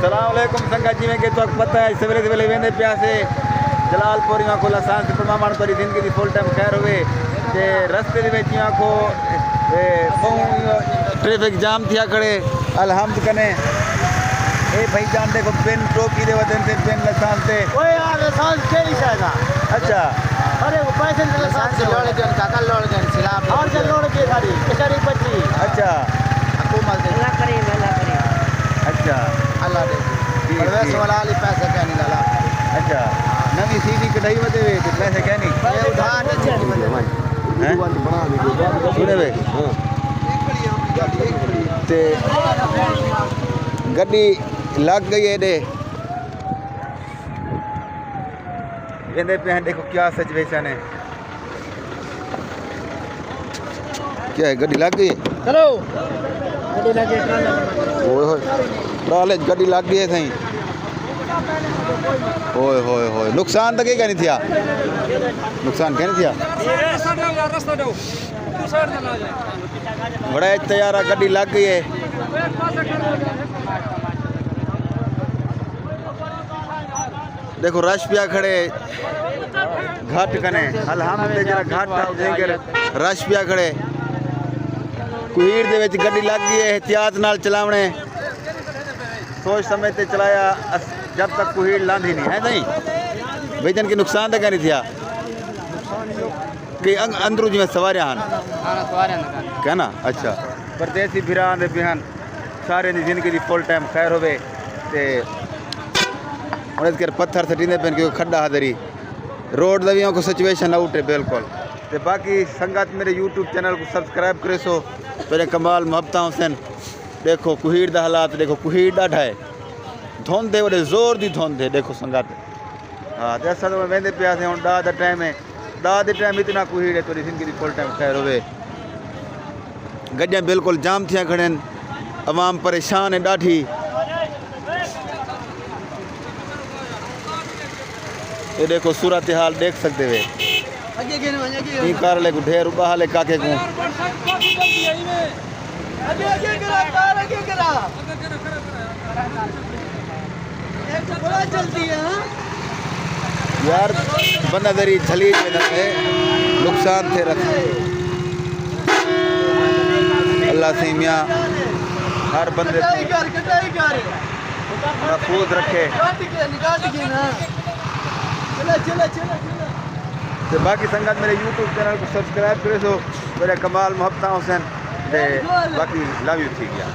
सलामकुम संगत जी में कि तो पता है सवेरे सवेरे वेंदे प्यासे जलालपुर यहाँ को लसान से प्रमाण करी जिंदगी की फुल टाइम खैर हुए ते रस्ते दे विच यहाँ को ट्रैफिक जाम थिया खड़े अलहम्द कने ए भाई जान देखो पेन टोपी दे वदन से पेन लसान से ओए यार लसान से ही शायद अच्छा अरे वो पैसे लसान से लोड़ के काका लोड़ के सिलाब और के लोड़ के गाड़ी बेचारी बच्ची अच्छा हुकूमत दे अल्लाह करे अच्छा अल्लाह दे परवेश वाला वाली पैसे क्या नहीं डाला अच्छा नवी सीडी कढ़ाई वदे वे तो पैसे क्या नहीं ये उधार नहीं वदे सुने वे ते गड्डी लग गई है दे वेंदे पे देखो क्या सिचुएशन है क्या है गड्डी लग गई है चलो गड्डी लगे ओए होए ट्राले गड्डी लग गई है सही ओए होए होए नुकसान तो क्या नहीं थिया नुकसान क्या नहीं थिया बड़ा तैयारा गड्डी लग गई है देखो रश पिया खड़े घाट कने अल्हम्दुलिल्लाह जरा घाट था उधर रश पिया खड़े कुहीर दे विच गड्डी लग गई है एहतियात नाल चलावणे सोच समझ ते चलाया जब तक कुहीर लांधी नहीं है नहीं भाईजन के नुकसान तो क्या नहीं थिया कि अंदरू जिमें सवारियां हन क्या ना अच्छा परदेसी फिरा आंदे पिहन सारे दी जिंदगी दी फुल टाइम खैर होवे ते और इसके पत्थर सटींदे पेन क्योंकि खड्डा हदरी रोड दवियों को सिचुएशन आउट है बिल्कुल ते बाकी संगत मेरे यूट्यूब चैनल को सब्सक्राइब करे सो तेरे कमाल मोहब्बत हुसैन देखो कुहीर दा हालात देखो कुहीर डाढ़ा है धुंध है बड़े जोर दी धुंध है देखो संगत हाँ तो असा तो मैं वेंदे पिया से हुण दा दा टाइम है दा दे टाइम इतना कुहीर है तुरी जिंदगी दी फुल टाइम खैर होवे गड्डियां बिल्कुल जाम थियां खड़न अवाम परेशान है ॾाढी ये देखो सूरत हाल देख सकते वे कार ले ढेर बहाले काके को यार बंदा दरी झली है नुकसान थे रखे अल्लाह से मियाँ हर बंदे महफूज रखे तो बाकी संगत मेरे यूट्यूब चैनल को सब्सक्राइब करे सो मेरे कमाल मोहब्बत हुसैन बाकी लव यू ठीक है।